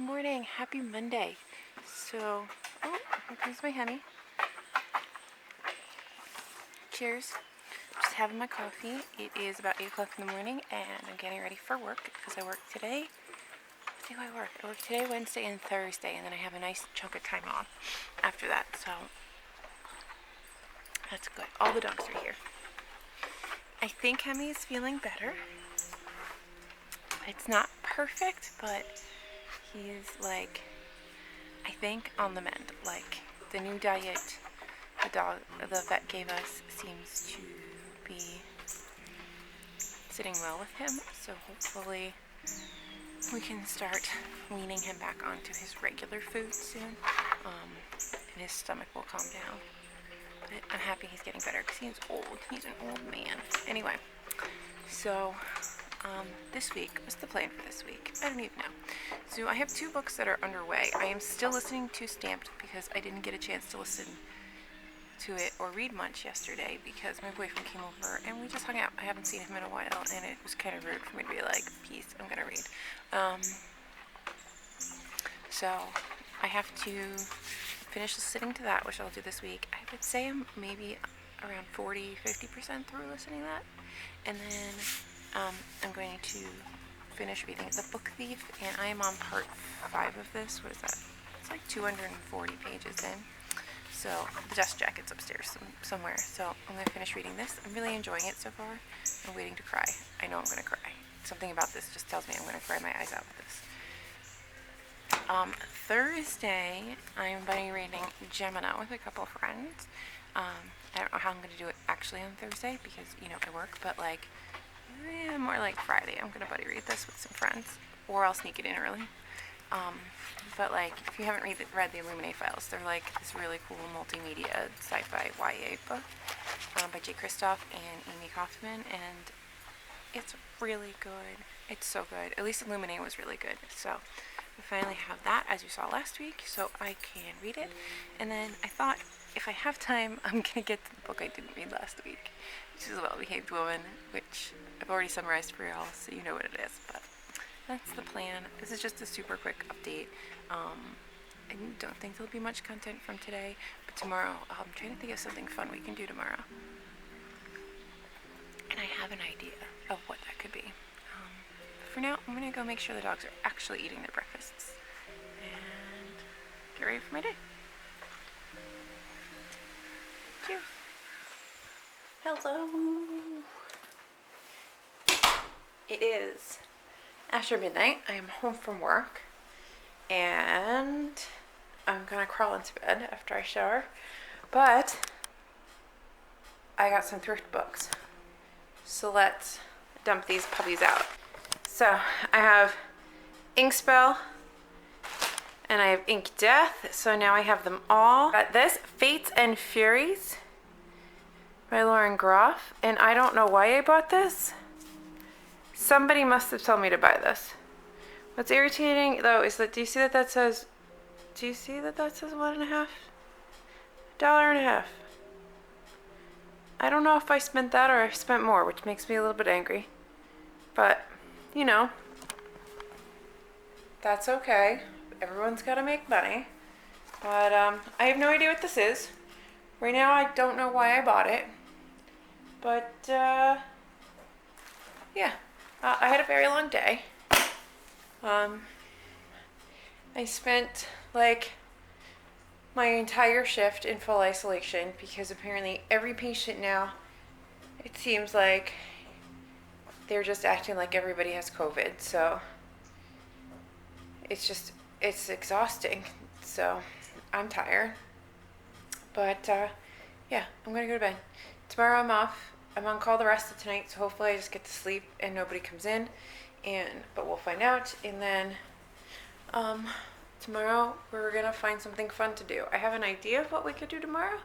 Morning, happy Monday. So, oh, here comes my honey. Cheers. Just having my coffee. It is about 8 o'clock in the morning and I'm getting ready for work because I work today. What do I work? I work today, Wednesday, and Thursday, and then I have a nice chunk of time off after that, so that's good. All the dogs are here. I think Hemi is feeling better. It's not perfect, but he's like, I think, on the mend. Like, the new diet the vet gave us seems to be sitting well with him, so hopefully we can start weaning him back onto his regular food soon, and his stomach will calm down. But I'm happy he's getting better because he's old. He's an old man. Anyway, so this week, what's the plan for this week? I don't even know. So I have 2 books that are underway. I am still listening to Stamped because I didn't get a chance to listen to it or read much yesterday because my boyfriend came over and we just hung out. I haven't seen him in a while and it was kind of rude for me to be like, peace, I'm gonna read. So I have to finish listening to that, which I'll do this week. I would say I'm maybe around 40-50% through listening to that, and then I'm going to finish reading The Book Thief, and I am on part 5 of this. What is that? It's like 240 pages in. So the dust jacket's upstairs somewhere. So I'm going to finish reading this. I'm really enjoying it so far. I'm waiting to cry. I know I'm going to cry. Something about this just tells me I'm going to cry my eyes out with this. Thursday, I'm buddy reading Gemini with a couple of friends. I don't know how I'm going to do it actually on Thursday because, I work, but more like Friday. I'm going to buddy read this with some friends, or I'll sneak it in early. But if you haven't read the ELWIN files, they're like this really cool multimedia sci-fi YA book by J. Kristoff and Amy Kaufman, and it's really good. It's so good. At least ELWIN was really good. So we finally have that, as you saw last week, so I can read it. And then I thought, if I have time, I'm going to get to the book I didn't read last week, which is A Well-Behaved Woman, which I've already summarized for y'all, so you know what it is. But that's the plan. This is just a super quick update. I don't think there'll be much content from today, but tomorrow, I'm trying to think of something fun we can do tomorrow. And I have an idea of what that could be. But for now, I'm going to go make sure the dogs are actually eating their breakfasts and get ready for my day. Cheers. Hello. It is after midnight. I am home from work and I'm gonna crawl into bed after I shower, but I got some thrift books, so let's dump these puppies out. So I have Inkspell and I have Ink Death, so now I have them all. Got this, Fates and Furies by Lauren Groff, and I don't know why I bought this. Somebody must have told me to buy this. What's irritating though is that, do you see that says $1.50? $1.50. I don't know if I spent that or I spent more, which makes me a little bit angry. But, that's okay. Everyone's gotta make money. But, I have no idea what this is. Right now, I don't know why I bought it. But, yeah. I had a very long day. I spent like my entire shift in full isolation because apparently every patient now, it seems like they're just acting like everybody has COVID. So it's exhausting. So I'm tired. But yeah, I'm gonna go to bed. Tomorrow I'm off. I'm on call the rest of tonight, so hopefully I just get to sleep and nobody comes in. But we'll find out. And then tomorrow we're gonna find something fun to do. I have an idea of what we could do tomorrow,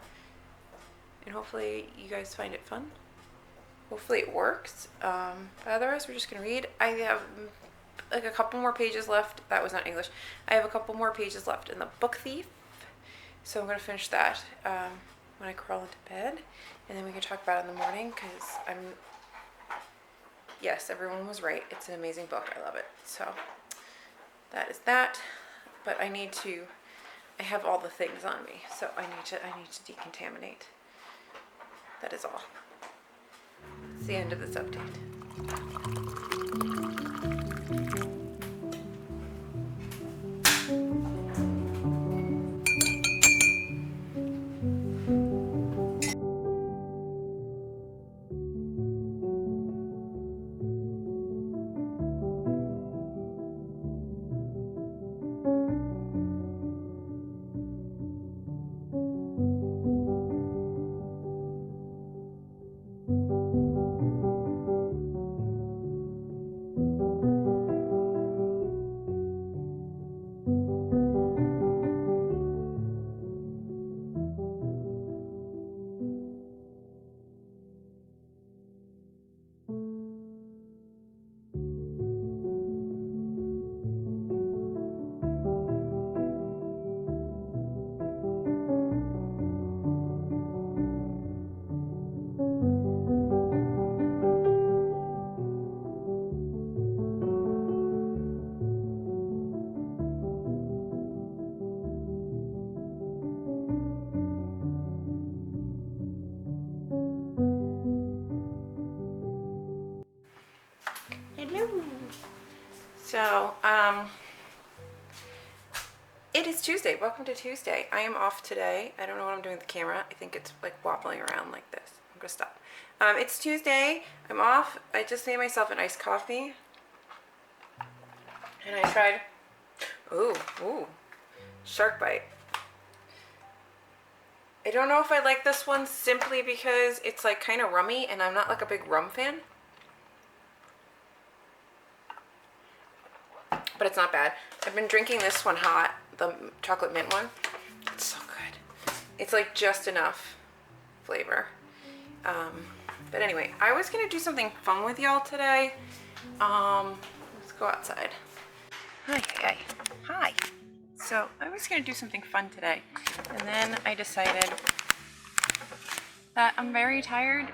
and hopefully you guys find it fun. Hopefully it works. But otherwise we're just gonna read. I have like a couple more pages left. That was not English. I have a couple more pages left in the Book Thief, so I'm gonna finish that when I crawl into bed, and then we can talk about it in the morning, because yes, everyone was right. It's an amazing book. I love it. So that is that. But I have all the things on me, so I need to decontaminate. That is all. It's the end of this update. So, it is Tuesday. Welcome to Tuesday. I am off today. I don't know what I'm doing with the camera. I think it's like wobbling around like this. I'm gonna stop. It's Tuesday. I'm off. I just made myself an iced coffee. And I tried, ooh, shark bite. I don't know if I like this one simply because it's like kind of rummy, and I'm not like a big rum fan. But it's not bad. I've been drinking this one hot, the chocolate mint one. It's so good. It's like just enough flavor. But anyway, I was gonna do something fun with y'all today. Let's go outside. Hi. So I was gonna do something fun today, and then I decided that I'm very tired.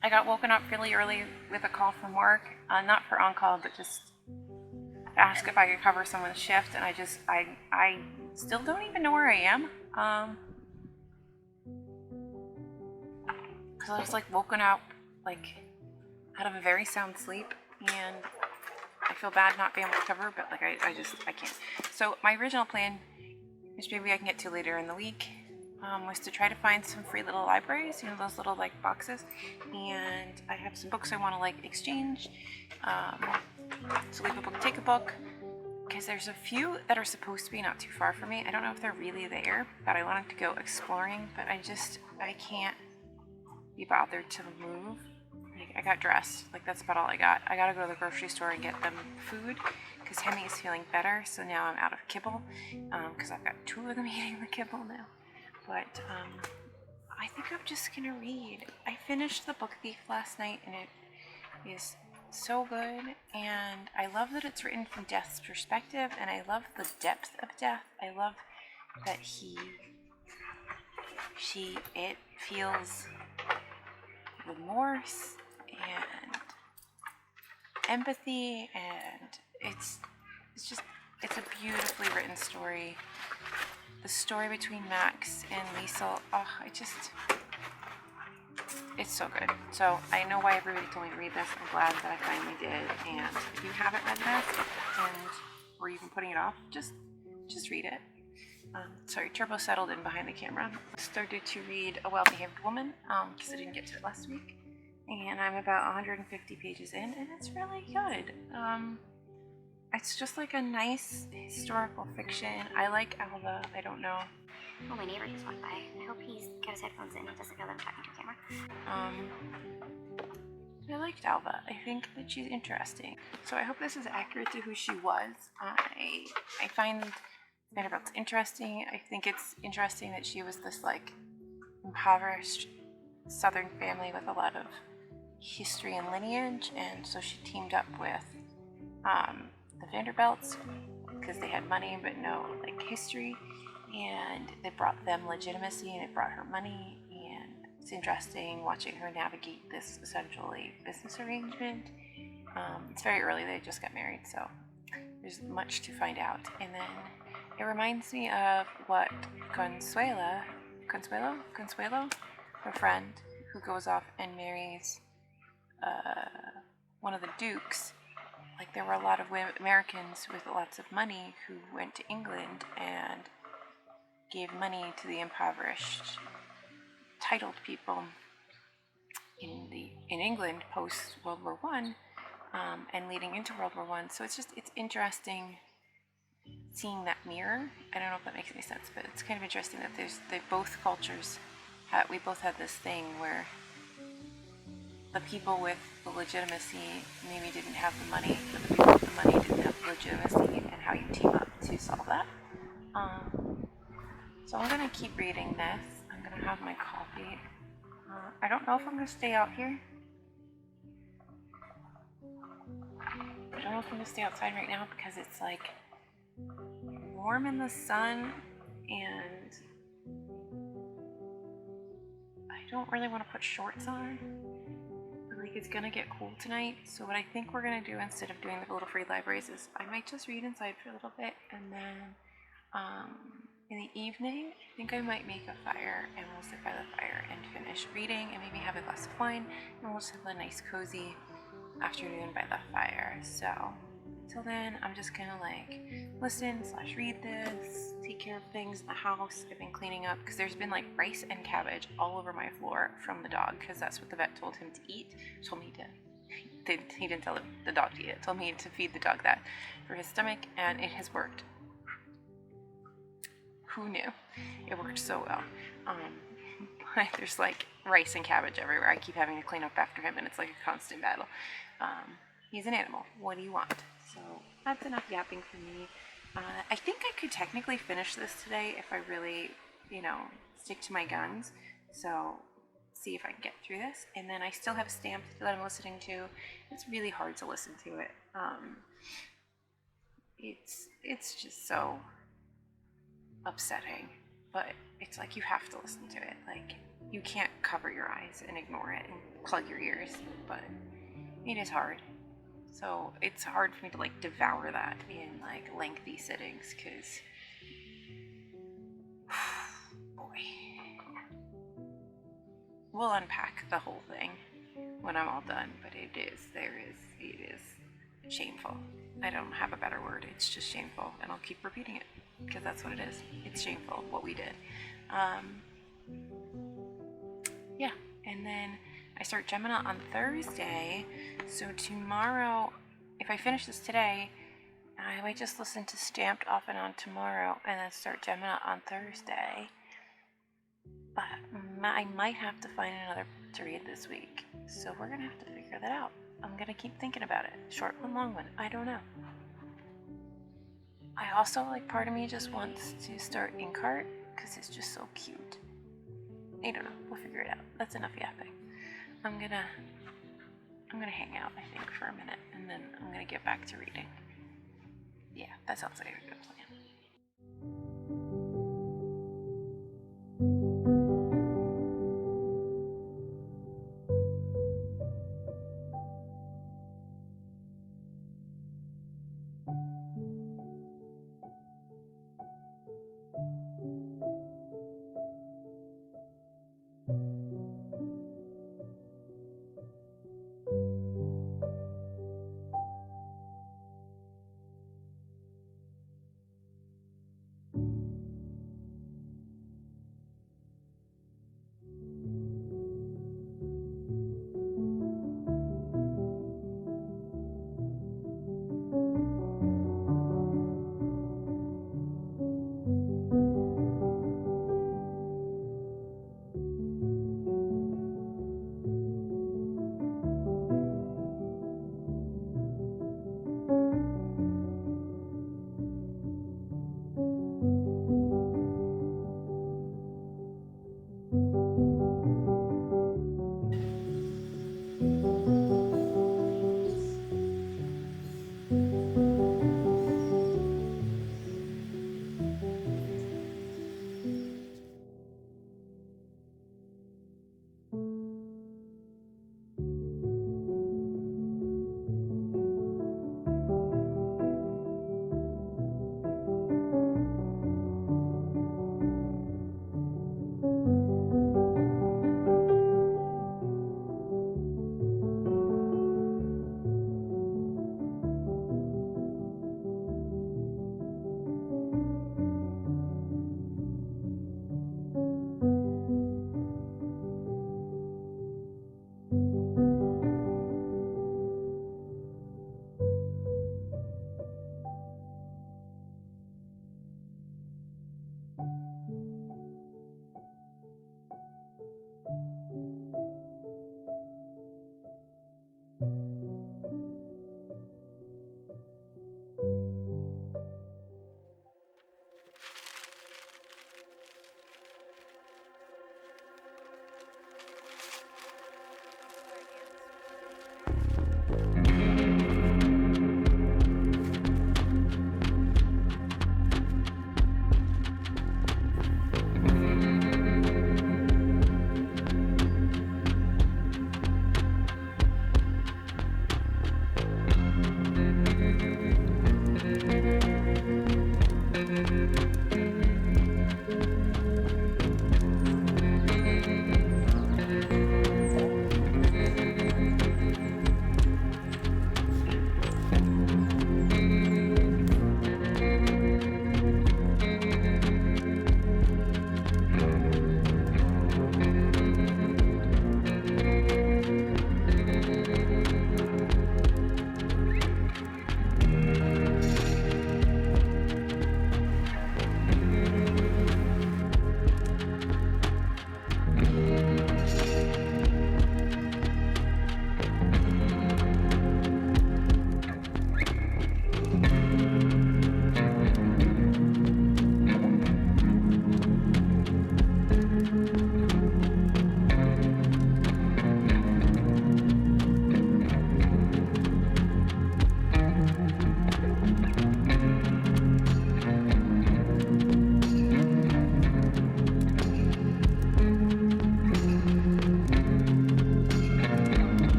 I got woken up really early with a call from work, not for on-call, but just to ask if I could cover someone's shift, and I still don't even know where I am, because I was like woken up like out of a very sound sleep, and I feel bad not being able to cover, but like I can't. So my original plan, which maybe I can get to later in the week, was to try to find some free little libraries, you know, those little like boxes, and I have some books I want to like exchange, so leave a book, take a book, because there's a few that are supposed to be not too far from me. I don't know if they're really there, but I wanted to go exploring, but I can't be bothered to move. Like, I got dressed, like that's about all I got. I gotta go to the grocery store and get them food, because Hemi is feeling better, so now I'm out of kibble, because I've got 2 of them eating the kibble now. But I think I'm just gonna read. I finished The Book Thief last night, and it is so good, and I love that it's written from Death's perspective, and I love the depth of Death. I love that it feels remorse and empathy, and it's a beautifully written story. The story between Max and Liesel, it's so good. So I know why everybody told me to read this. I'm glad that I finally did. And if you haven't read this, and or even putting it off, just read it. Sorry, Turbo settled in behind the camera. I started to read A Well-Behaved Woman because I didn't get to it last week, and I'm about 150 pages in, and it's really good. It's just like a nice historical fiction. I like Alva. I don't know. Oh, my neighbor just walked by. I hope he's got his headphones in and doesn't know that I'm talking to a camera. I liked Alva. I think that she's interesting. So I hope this is accurate to who she was. I find Pandaraps interesting. I think it's interesting that she was this like impoverished southern family with a lot of history and lineage, and so she teamed up with the Vanderbilts because they had money but no like history, and it brought them legitimacy and it brought her money, and it's interesting watching her navigate this essentially business arrangement. It's very early, they just got married, so there's much to find out. And then it reminds me of what Consuelo, her friend, who goes off and marries one of the dukes. Like, there were a lot of Americans with lots of money who went to England and gave money to the impoverished, titled people in England post World War One, and leading into World War One. So it's interesting seeing that mirror. I don't know if that makes any sense, but it's kind of interesting that both cultures we both had this thing where the people with the legitimacy maybe didn't have the money, but the people with the money didn't have the legitimacy, and how you team up to solve that. So I'm going to keep reading this. I'm going to have my coffee. I don't know if I'm going to stay out here. I don't know if I'm going to stay outside right now because it's like warm in the sun, and I don't really want to put shorts on. Like, it's gonna get cool tonight, so what I think we're gonna do instead of doing the little free libraries is I might just read inside for a little bit, and then in the evening I think I might make a fire and we'll sit by the fire and finish reading and maybe have a glass of wine, and we'll just have a nice cozy afternoon by the fire. So till then I'm just gonna like listen / read this, take care of things in the house. I've been cleaning up because there's been like rice and cabbage all over my floor from the dog, because that's what the vet told him to eat. Told me to, he didn't tell the dog to eat it, told me to feed the dog that for his stomach, and it has worked. Who knew? It worked so well. There's like rice and cabbage everywhere. I keep having to clean up after him, and it's like a constant battle. He's an animal. What do you want? So that's enough yapping for me. I think I could technically finish this today if I really, stick to my guns. So see if I can get through this. And then I still have Stamped that I'm listening to. It's really hard to listen to it. It's just so upsetting, but it's like you have to listen to it. Like, you can't cover your eyes and ignore it and plug your ears, but it is hard. So it's hard for me to like devour that in like lengthy sittings, because boy, we'll unpack the whole thing when I'm all done, but it is shameful. I don't have a better word. It's just shameful, and I'll keep repeating it because that's what it is. It's shameful what we did. Yeah, and then I start Gemini on Thursday, so tomorrow, if I finish this today, I might just listen to Stamped off and on tomorrow, and then start Gemini on Thursday. But I might have to find another to read this week, so we're gonna have to figure that out. I'm gonna keep thinking about it. Short one, long one, I don't know. I also, like, part of me just wants to start Inkart because it's just so cute. I don't know, we'll figure it out. That's enough yapping. I'm gonna hang out, I think, for a minute, and then I'm gonna get back to reading. Yeah, that sounds like a good plan.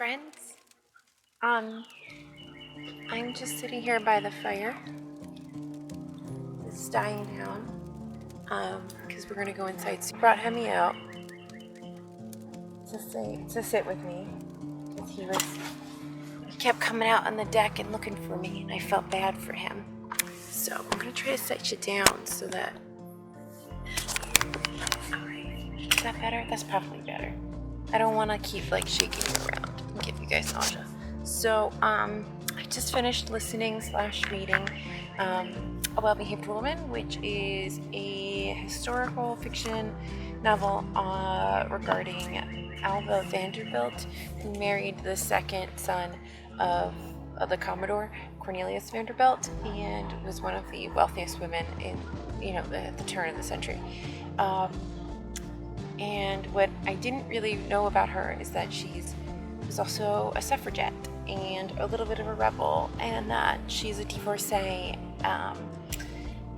friends. I'm just sitting here by the fire. It's dying down. Because we're gonna go inside. So I brought Hemi out to sit with me. Because he kept coming out on the deck and looking for me, and I felt bad for him. So I'm gonna try to set you down so that. Alright. Is that better? That's probably better. I don't wanna keep like shaking you around and give you guys nausea. So, I just finished listening/reading A Well-Behaved Woman, which is a historical fiction novel regarding Alva Vanderbilt, who married the second son of the Commodore, Cornelius Vanderbilt, and was one of the wealthiest women in, at the turn of the century. And what I didn't really know about her is that she was also a suffragette and a little bit of a rebel, and that she's a divorcee,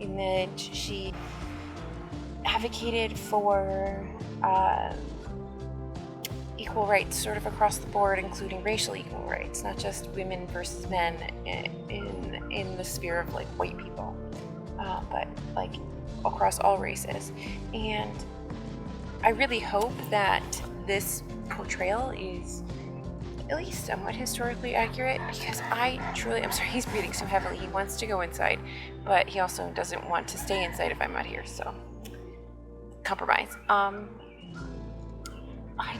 in that she advocated for equal rights sort of across the board, including racial equal rights, not just women versus men in the sphere of like white people, but like across all races. And I really hope that this portrayal is at least somewhat historically accurate, because I'm sorry, he's breathing so heavily. He wants to go inside, but he also doesn't want to stay inside if I'm not here, so compromise. I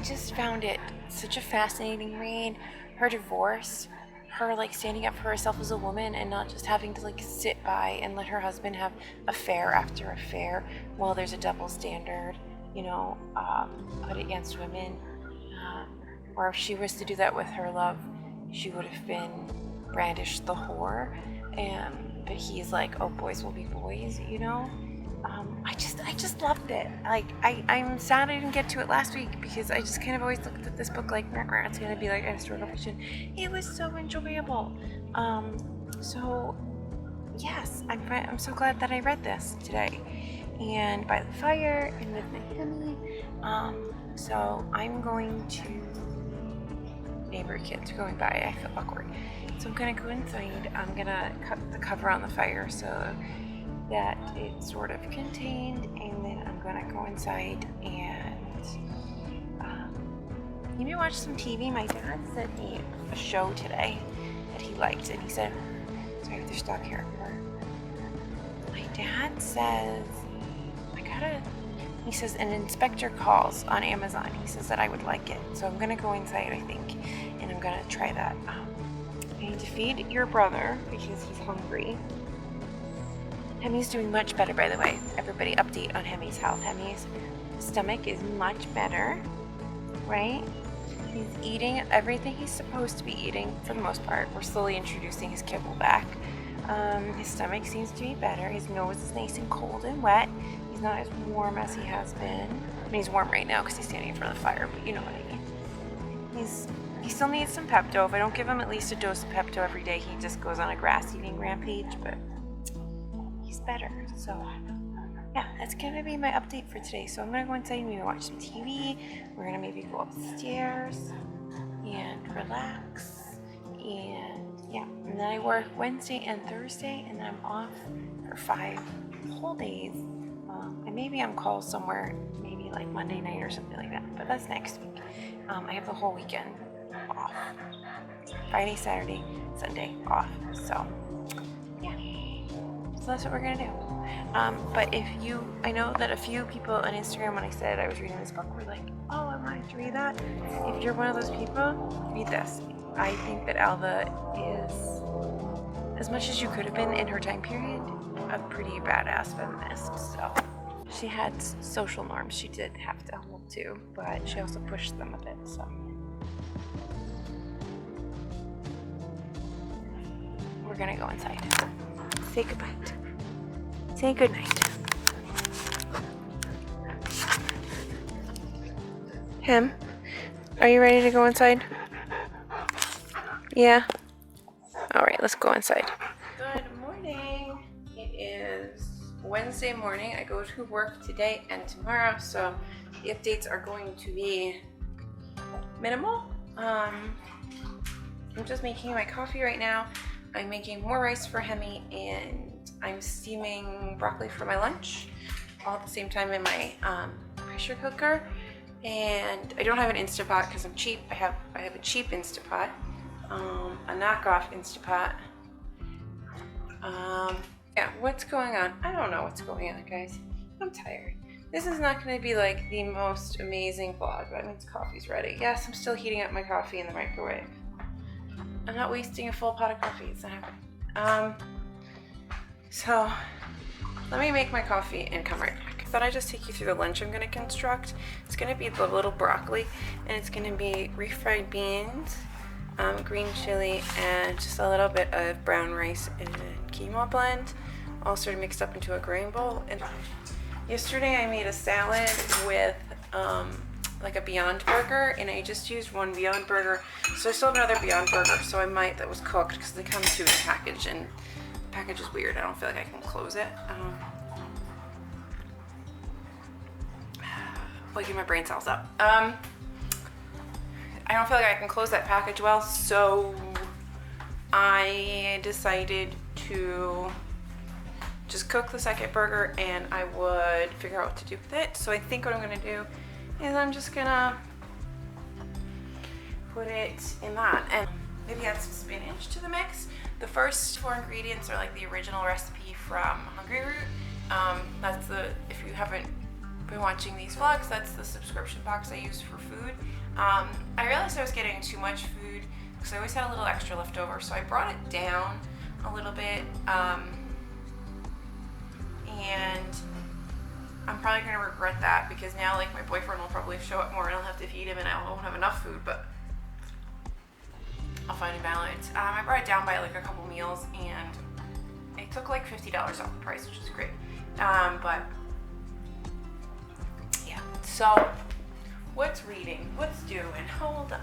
just found it such a fascinating read. Her divorce, her like standing up for herself as a woman and not just having to like sit by and let her husband have affair after affair while there's a double standard, put against women. Or if she was to do that with her love, she would have been brandished the whore. But he's like, oh, boys will be boys, I just loved it. Like, I'm sad I didn't get to it last week, because I just kind of always looked at this book like, it's gonna be like a historical fiction. It was so enjoyable. So yes, I'm so glad that I read this today, and by the fire and with my Hemi. So I'm going to. Neighbor kids are going by. I feel awkward, so I'm gonna go inside. I'm gonna cut the cover on the fire so that it's sort of contained, and then I'm gonna go inside and maybe watch some TV. My dad sent me a show today that he liked, and he said, sorry, there's dog hair everywhere. My dad says, he says an inspector calls on Amazon. He says that I would like it. So I'm gonna go inside, I think, and I'm gonna try that. I need to feed your brother because he's hungry. Hemi's doing much better, by the way. Everybody update on Hemi's health. Hemi's stomach is much better, right? He's eating everything he's supposed to be eating for the most part. We're slowly introducing his kibble back. His stomach seems to be better. His nose is nice and cold and wet. He's not as warm as he has been. I mean, he's warm right now because he's standing in front of the fire, but you know what I mean. He still needs some Pepto. If I don't give him at least a dose of Pepto every day, he just goes on a grass-eating rampage, but he's better. So, yeah, that's going to be my update for today. So I'm going to go inside and maybe watch some TV. We're going to maybe go upstairs and relax. And, yeah, and then I work Wednesday and Thursday, and then I'm off for 5 whole days. And maybe I'm called somewhere, maybe like Monday night or something like that, but that's next week. I have the whole weekend off. Friday, Saturday, Sunday off. So, yeah. So that's what we're gonna do. But I know that a few people on Instagram, when I said I was reading this book, were like, oh, I wanted to read that. If you're one of those people, read this. I think that Alva is, as much as you could have been in her time period, a pretty badass feminist. So she had social norms she did have to hold to, but she also pushed them a bit. So we're gonna go inside. Say goodbye. Say goodnight. Him, are you ready to go inside? Yeah. All right, let's go inside. Good morning. It is Wednesday morning. I go to work today and tomorrow, so the updates are going to be minimal. I'm just making my coffee right now. I'm making more rice for Hemi, and I'm steaming broccoli for my lunch all at the same time in my pressure cooker. And I don't have an Instapot because I'm cheap. I have a cheap Instapot, a knockoff Instapot. Yeah, what's going on? I don't know what's going on, guys. I'm tired. This is not going to be like the most amazing vlog. That means coffee's ready. Yes, I'm still heating up my coffee in the microwave. I'm not wasting a full pot of coffee. It's not happening. So let me make my coffee and come right back. I thought I'd just take you through the lunch I'm going to construct. It's going to be the little broccoli, and it's going to be refried beans, green chili, and just a little bit of brown rice and quinoa blend, all sort of mixed up into a grain bowl. And yesterday I made a salad with like a Beyond Burger, and I just used one Beyond Burger. So I still have another Beyond Burger, so I might, that was cooked, because they come to a package, and the package is weird. I don't feel like I can close it. Waking my brain cells up. I don't feel like I can close that package well, so I decided to just cook the second burger, and I would figure out what to do with it. So I think what I'm gonna do is I'm just gonna put it in that and maybe add some spinach to the mix. The first 4 ingredients are like the original recipe from Hungry Root. That's the, if you haven't been watching these vlogs, that's the subscription box I use for food. I realized I was getting too much food because I always had a little extra left over, so I brought it down a little bit. And I'm probably going to regret that, because now like my boyfriend will probably show up more and I'll have to feed him and I won't have enough food, but I'll find a balance. I brought it down by like a couple meals, and it took like $50 off the price, which is great. But yeah, so what's reading? What's doing? Hold on.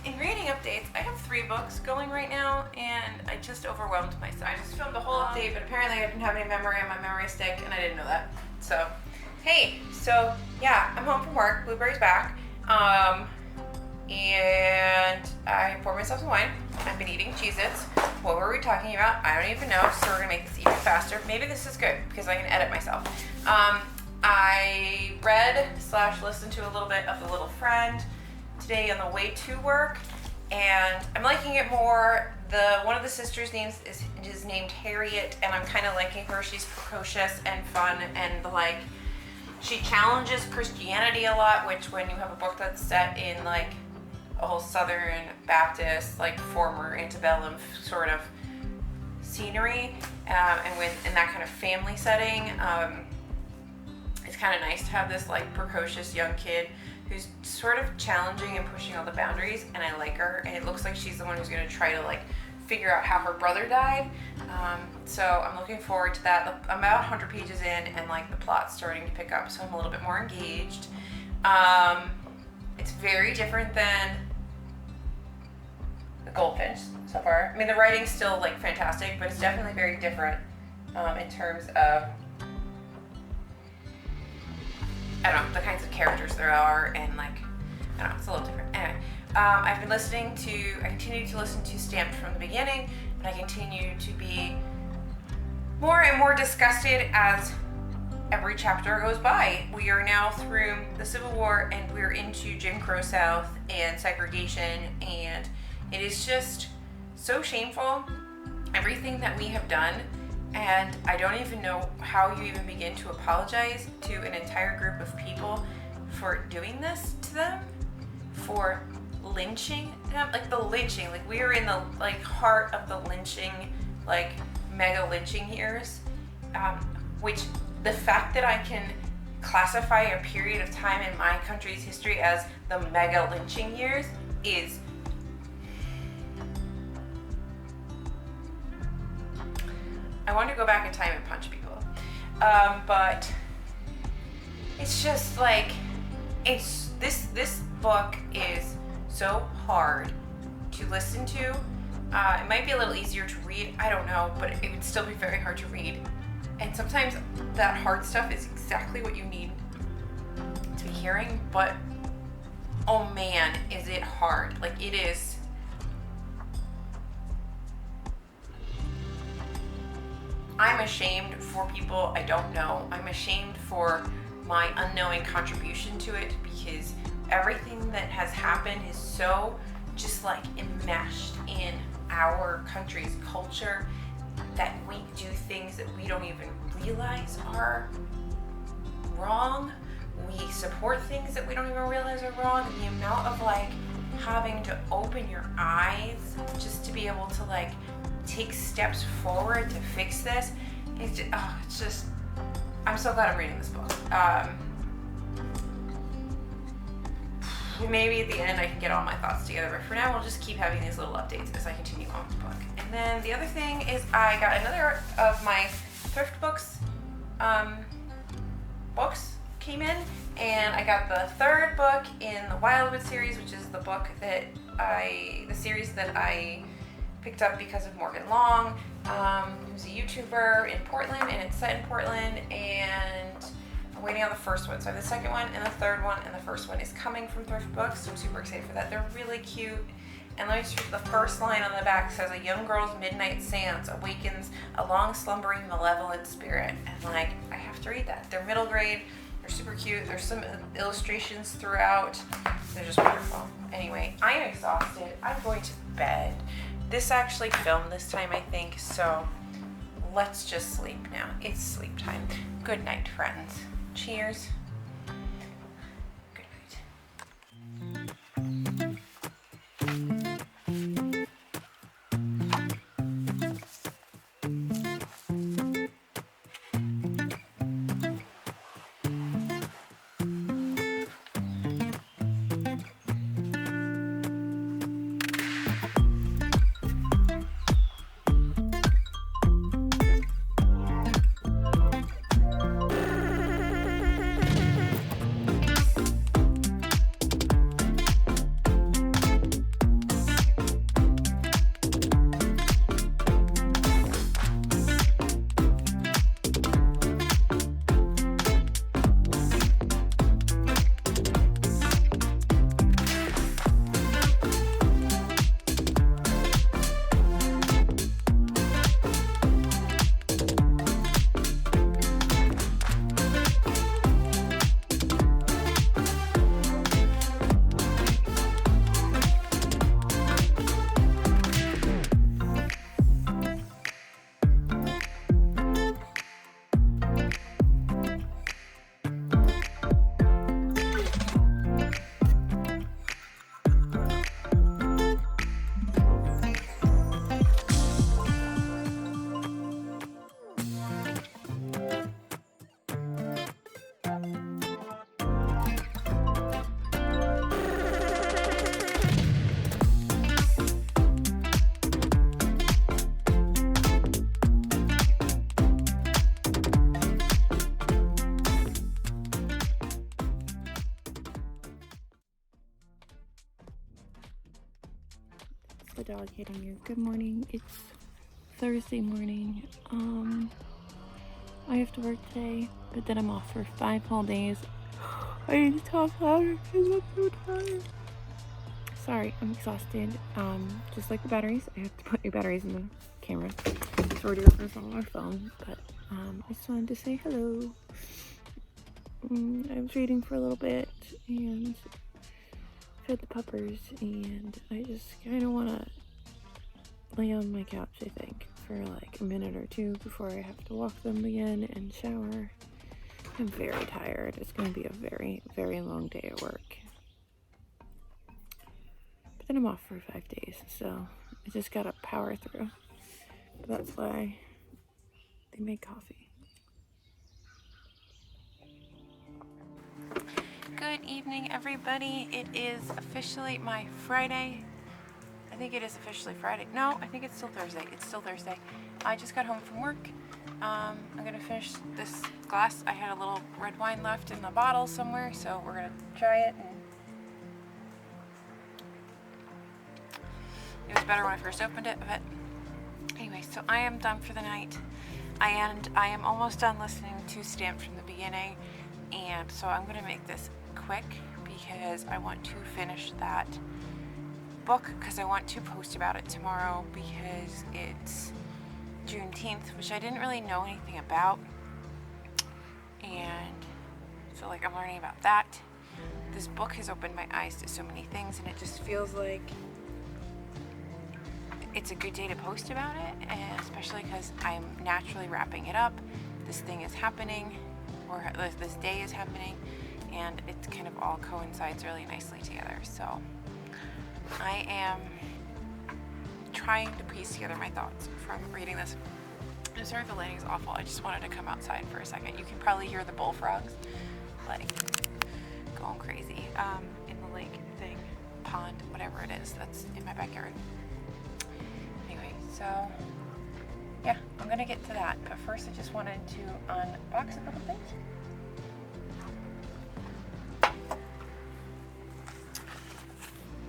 In reading updates, I have 3 books going right now, and I just overwhelmed myself. I just filmed the whole update, but apparently I didn't have any memory on my memory stick, and I didn't know that. So, hey, so yeah, I'm home from work. Blueberry's back, and I poured myself some wine. I've been eating Cheez-Its. What were we talking about? I don't even know, so we're gonna make this even faster. Maybe this is good, because I can edit myself. I read/listened to a little bit of The Little Friend today on the way to work, and I'm liking it more. One of the sisters' names is named Harriet, and I'm kind of liking her. She's precocious and fun, and like she challenges Christianity a lot, which when you have a book that's set in like a whole Southern Baptist, like former antebellum sort of scenery, and in that kind of family setting, it's kind of nice to have this like precocious young kid who's sort of challenging and pushing all the boundaries, and I like her, and it looks like she's the one who's going to try to like figure out how her brother died. So I'm looking forward to that. I'm about 100 pages in, and like the plot's starting to pick up, so I'm a little bit more engaged. It's very different than The Goldfinch so far. I mean, the writing's still like fantastic, but it's definitely very different in terms of, I don't know, the kinds of characters there are, and like, I don't know, it's a little different. Anyway, I continue to listen to Stamped from the beginning, and I continue to be more and more disgusted as every chapter goes by. We are now through the Civil War, and we're into Jim Crow South and segregation, and it is just so shameful, everything that we have done. And I don't even know how you even begin to apologize to an entire group of people for doing this to them, for lynching them, like the lynching, like we are in the like heart of the lynching, like mega lynching years, which the fact that I can classify a period of time in my country's history as the mega lynching years is I want to go back in time and punch people, but it's just like, it's this book is so hard to listen to. It might be a little easier to read, I don't know, but it would still be very hard to read. And sometimes that hard stuff is exactly what you need to be hearing, but oh man, is it hard. Like, it is. I'm ashamed for people I don't know. I'm ashamed for my unknowing contribution to it, because everything that has happened is so just like enmeshed in our country's culture that we do things that we don't even realize are wrong. We support things that we don't even realize are wrong. And the amount of like having to open your eyes just to be able to like take steps forward to fix this, it's just, I'm so glad I'm reading this book. Maybe at the end I can get all my thoughts together, but for now we'll just keep having these little updates as I continue on with the book. And then the other thing is I got another of my thrift books came in, and I got the third book in the Wildwood series, which is the book that the series that I picked up because of Morgan Long, who's a YouTuber in Portland, and it's set in Portland, and I'm waiting on the first one. So I have the second one and the third one, and the first one is coming from Thrift Books, so I'm super excited for that. They're really cute. And let me just read the first line on the back. It says, a young girl's midnight seance awakens a long slumbering malevolent spirit. And like, I have to read that. They're middle grade. They're super cute. There's some illustrations throughout. They're just wonderful. Anyway, I am exhausted. I'm going to bed. This actually filmed this time, I think, so let's just sleep now. It's sleep time. Good night, friends. Cheers. Good night. The dog hitting you. Good morning. It's Thursday morning. I have to work today, but then I'm off for 5 whole days. I need to talk louder because I'm so tired. Sorry, I'm exhausted. Just like the batteries, I have to put new batteries in the camera. So we're doing this on our phone, but I just wanted to say hello. I was reading for a little bit and fed the puppers, and I just kind of want to lay on my couch, I think, for like a minute or two before I have to walk them again and shower. I'm very tired. It's going to be a very, very long day at work. But then I'm off for 5 days, so I just got to power through. But that's why they make coffee. Good evening, everybody. It is officially my Friday. I think it is officially Friday. No, I think it's still Thursday. It's still Thursday. I just got home from work. I'm gonna finish this glass. I had a little red wine left in the bottle somewhere, so we're gonna try it. And it was better when I first opened it, but anyway, so I am done for the night. And I am almost done listening to Stamped from the beginning, and so I'm gonna make this quick because I want to finish that book because I want to post about it tomorrow because it's Juneteenth, which I didn't really know anything about, and so like I'm learning about that. This book has opened my eyes to so many things, and it just feels like it's a good day to post about it, and especially because I'm naturally wrapping it up. This thing is happening, or this day is happening, and it kind of all coincides really nicely together. So I am trying to piece together my thoughts from reading this. I'm sorry if the lighting is awful. I just wanted to come outside for a second. You can probably hear the bullfrogs like going crazy in the lake thing, pond, whatever it is that's in my backyard. Anyway, so yeah, I'm gonna get to that, but first I just wanted to unbox a couple things.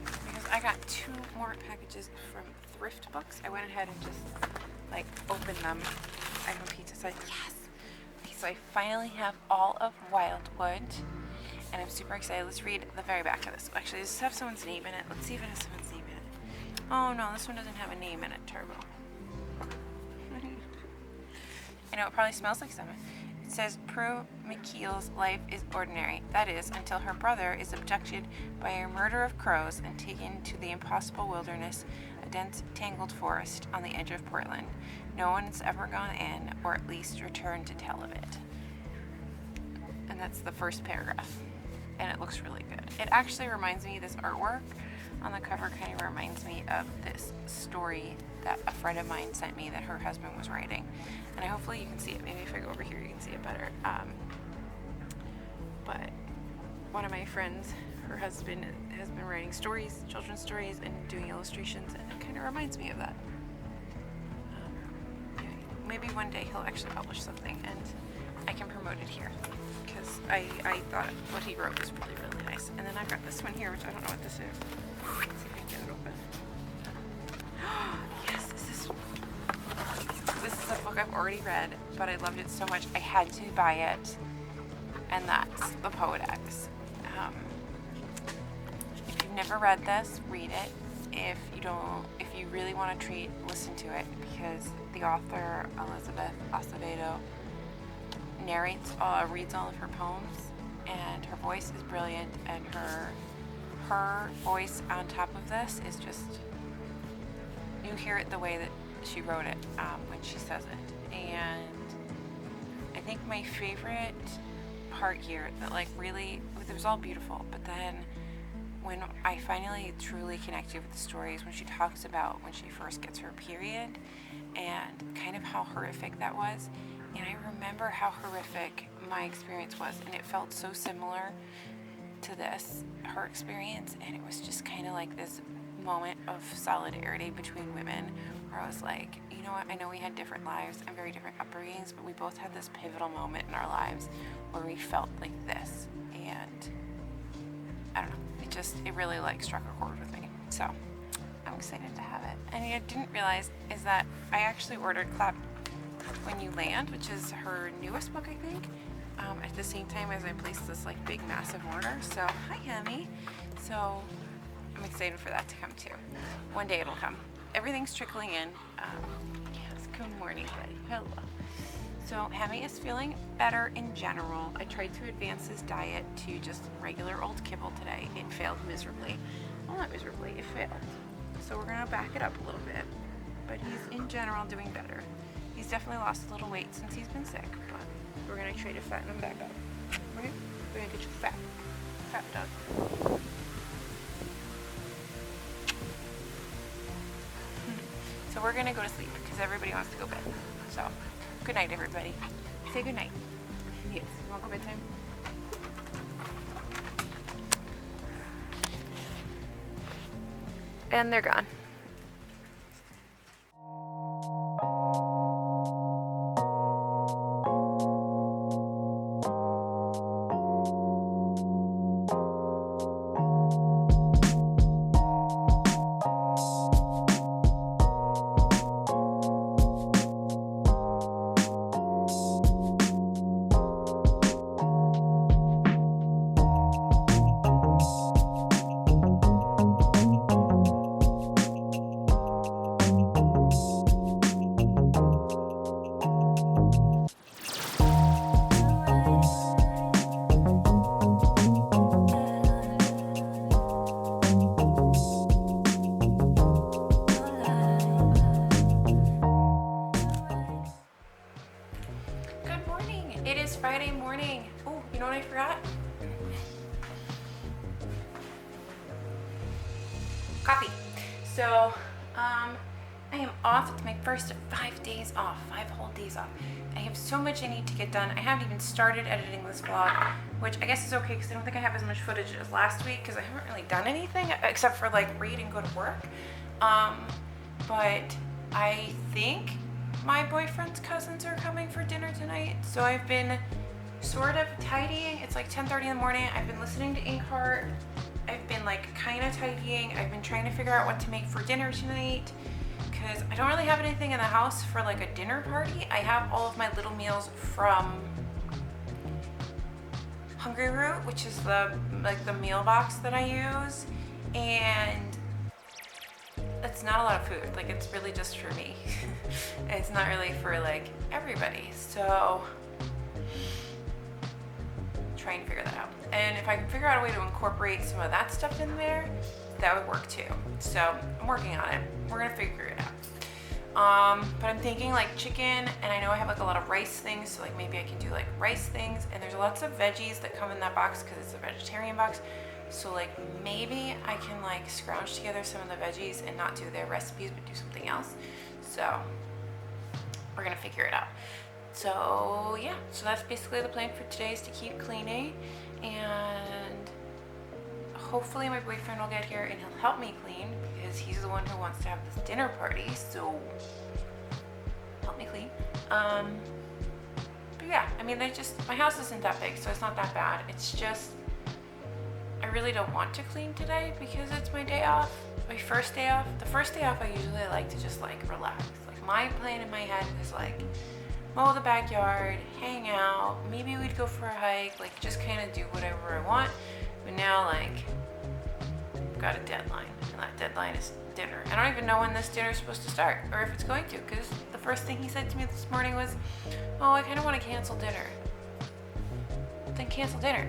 Because I got 2 more packages from thrift books. I went ahead and just like opened them. I have a pizza side. Yes! Okay, so I finally have all of Wildwood, and I'm super excited. Let's read the very back of this. Actually, does this have someone's name in it? Let's see if it has someone's name in it. Oh no, this one doesn't have a name in it, Turbo. I know it probably smells like someone. It says, Prue McKeel's life is ordinary. That is, until her brother is abducted by a murder of crows and taken to the impossible wilderness, a dense, tangled forest on the edge of Portland. No one's ever gone in, or at least returned to tell of it. And that's the first paragraph. And it looks really good. It actually reminds me, this artwork on the cover kind of reminds me of this story that a friend of mine sent me that her husband was writing. And hopefully you can see it. Maybe if I go over here you can see it better. But one of my friends, her husband has been writing stories, children's stories, and doing illustrations, and it kind of reminds me of that. Maybe one day he'll actually publish something and I can promote it here, because I thought what he wrote was really, really nice. And then I've got this one here, which I don't know what this is. Let's see if I can get it open. Yes, this is a book I've already read, but I loved it so much I had to buy it, and that's The Poedex. If you've never read this, read it. If you really want to listen to it, because the author, Elizabeth Acevedo, reads all of her poems, and her voice is brilliant, and her voice on top of this is just, you hear it the way that she wrote it when she says it. And I think my favorite part here that like really, it was all beautiful, but then when I finally truly connected with the stories, when she talks about when she first gets her period and kind of how horrific that was. And I remember how horrific my experience was, and it felt so similar to her experience, and it was just kind of like this moment of solidarity between women, where I was like, you know what, I know we had different lives and very different upbringings, but we both had this pivotal moment in our lives where we felt like this, and I don't know, it really like struck a chord with me, so I'm excited to have it. And I didn't realize is that I actually ordered Clap When You Land, which is her newest book, I think, at the same time as I placed this like big massive order. So hi Hammy. So I'm excited for that to come too. One day it'll come. Everything's trickling in. Yes, good morning buddy. Hello. So Hammy is feeling better in general. I tried to advance his diet to just regular old kibble today. It failed miserably. Well, not miserably, it failed. So we're gonna back it up a little bit, but he's in general doing better. He's definitely lost a little weight since he's been sick, but we're gonna try to fatten him back up. Right? We're gonna get you fat. Fat dog. So we're gonna go to sleep because everybody wants to go to bed. So, good night everybody. Say good night. Yes, you wanna go bedtime? And they're gone. It's Friday morning. Oh, you know what I forgot? Coffee. So, I am off. It's my first 5 days off, 5 whole days off. I have so much I need to get done. I haven't even started editing this vlog, which I guess is okay because I don't think I have as much footage as last week because I haven't really done anything except for like read and go to work. But I think my boyfriend's cousins are coming for dinner tonight, so I've been sort of tidying. It's like 10:30 in the morning. I've been listening to Inkheart. I've been like kind of tidying. I've been trying to figure out what to make for dinner tonight because I don't really have anything in the house for like a dinner party. I have all of my little meals from Hungry Root, which is the meal box that I use, and it's not a lot of food. Like, it's really just for me. It's not really for like everybody. So trying to figure that out. And if I can figure out a way to incorporate some of that stuff in there, that would work too. So I'm working on it. We're gonna figure it out. But I'm thinking like chicken, and I know I have like a lot of rice things, so like maybe I can do like rice things. And there's lots of veggies that come in that box because it's a vegetarian box. So like maybe I can like scrounge together some of the veggies and not do their recipes but do something else. So we're gonna figure it out. So yeah, so that's basically the plan for today, is to keep cleaning, and hopefully my boyfriend will get here and he'll help me clean because he's the one who wants to have this dinner party, so help me clean. But yeah, I mean, my house isn't that big, so it's not that bad. It's just I really don't want to clean today because it's my day off, my first day off. The first day off I usually like to just like relax. Like, my plan in my head is like mow the backyard, hang out, maybe we'd go for a hike, like just kind of do whatever I want. But now like I've got a deadline, and that deadline is dinner. I don't even know when this dinner is supposed to start or if it's going to, because the first thing he said to me this morning was, oh, I kind of want to cancel dinner. Then cancel dinner.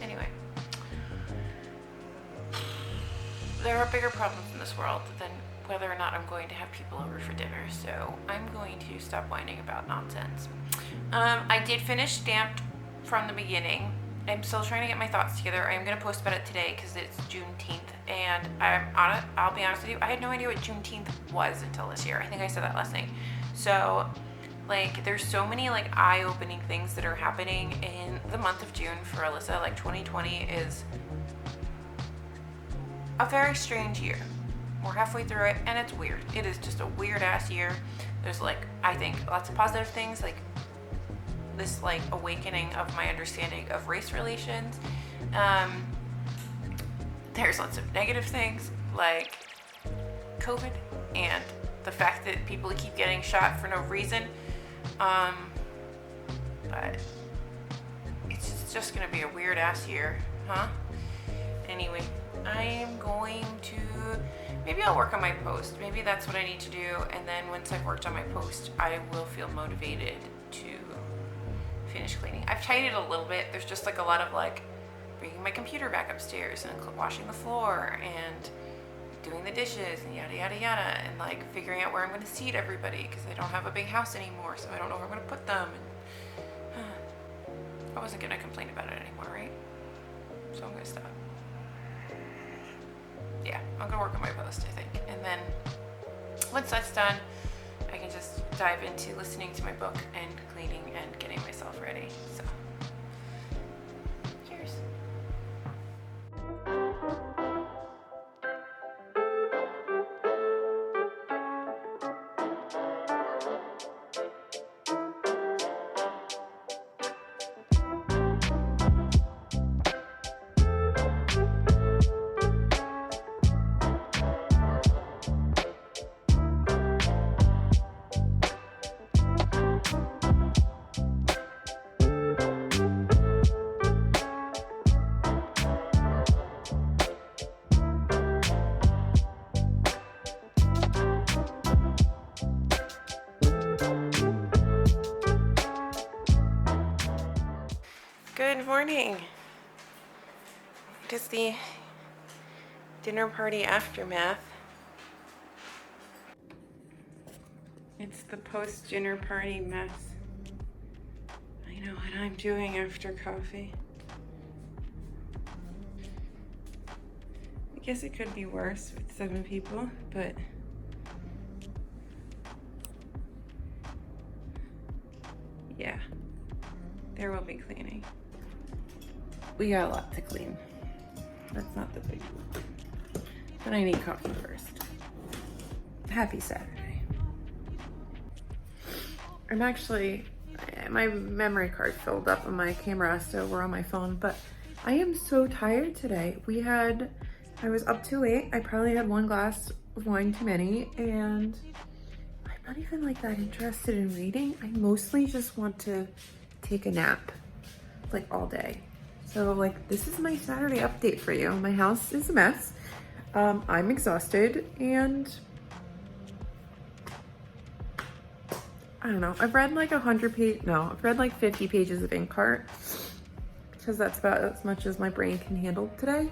Anyway, there are bigger problems in this world than whether or not I'm going to have people over for dinner, so I'm going to stop whining about nonsense. I did finish Stamped from the beginning. I'm still trying to get my thoughts together. I'm going to post about it today because it's Juneteenth, and I'll be honest with you, I had no idea what Juneteenth was until this year. I think I said that last night. So like, there's so many like eye-opening things that are happening in the month of June for Alyssa. Like, 2020 is a very strange year. We're halfway through it, and it's weird. It is just a weird-ass year. There's like, I think, lots of positive things, like this like awakening of my understanding of race relations. There's lots of negative things like COVID and the fact that people keep getting shot for no reason. But it's just gonna be a weird ass year, huh? Anyway, I am going to, maybe I'll work on my post. Maybe that's what I need to do, and then once I've worked on my post, I will feel motivated to finish cleaning. I've tidied a little bit. There's just like a lot of like bringing my computer back upstairs and washing the floor and doing the dishes and yada yada yada, and like figuring out where I'm going to seat everybody because I don't have a big house anymore, so I don't know where I'm going to put them. And I wasn't going to complain about it anymore, right? So I'm going to stop. Yeah, I'm going to work on my post, I think, and then once that's done, I can just dive into listening to my book and cleaning and getting myself ready. So cheers. Good morning. It is the dinner party aftermath. It's the post-dinner party mess. I know what I'm doing after coffee. I guess it could be worse with 7 people, but yeah, there will be cleaning. We got a lot to clean. That's not the big deal. But I need coffee first. Happy Saturday. I'm actually, my memory card filled up on my camera, so we're on my phone, but I am so tired today. I was up too late. I probably had 1 glass of wine too many, and I'm not even like that interested in reading. I mostly just want to take a nap, like all day. So like, this is my Saturday update for you. My house is a mess. I'm exhausted, and I don't know. I've read like 100 pages, no, I've read like 50 pages of Inkheart because that's about as much as my brain can handle today.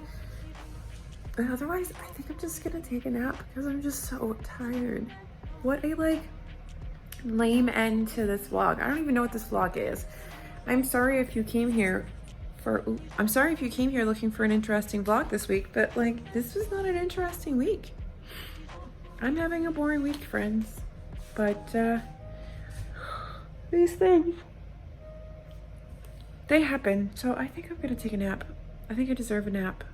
But otherwise, I think I'm just gonna take a nap because I'm just so tired. What a like lame end to this vlog. I don't even know what this vlog is. I'm sorry if you came here looking for an interesting vlog this week, but like, this was not an interesting week. I'm having a boring week, friends. But these things, they happen. So I think I'm gonna take a nap. I think I deserve a nap.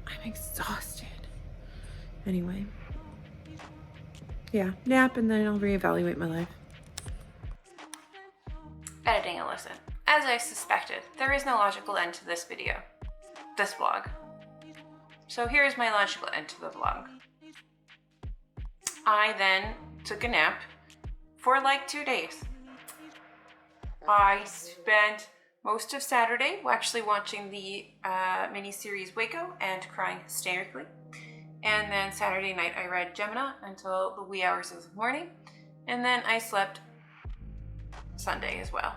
I'm exhausted. Anyway. Yeah, nap, and then I'll reevaluate my life. Editing Alyssa. As I suspected, there is no logical end to this video. This vlog. So here's my logical end to the vlog. I then took a nap for like 2 days. I spent most of Saturday actually watching the miniseries Waco and crying hysterically. And then Saturday night I read Gemina until the wee hours of the morning. And then I slept Sunday as well.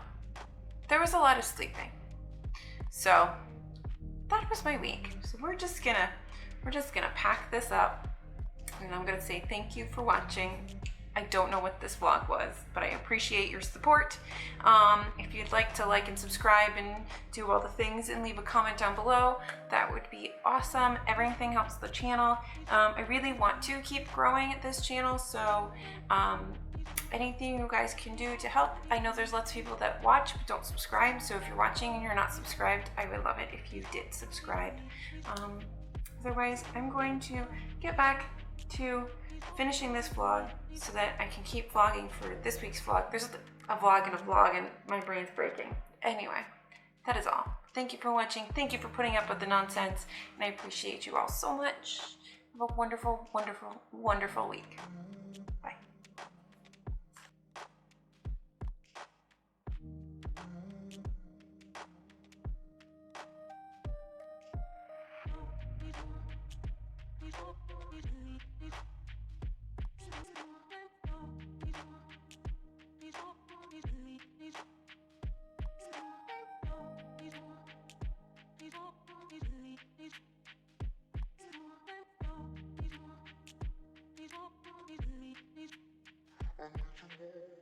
There was a lot of sleeping. So that was my week. So we're just gonna pack this up, and I'm gonna say thank you for watching. I don't know what this vlog was, but I appreciate your support. If you'd like to like and subscribe and do all the things and leave a comment down below, that would be awesome. Everything helps the channel. I really want to keep growing this channel, so anything you guys can do to help. I know there's lots of people that watch but don't subscribe, so if you're watching and you're not subscribed, I would love it if you did subscribe. Otherwise, I'm going to get back to finishing this vlog so that I can keep vlogging for this week's vlog. There's a vlog and my brain's breaking. Anyway, that is all. Thank you for watching. Thank you for putting up with the nonsense, and I appreciate you all so much. Have a wonderful, wonderful, wonderful week. Bye. Untitled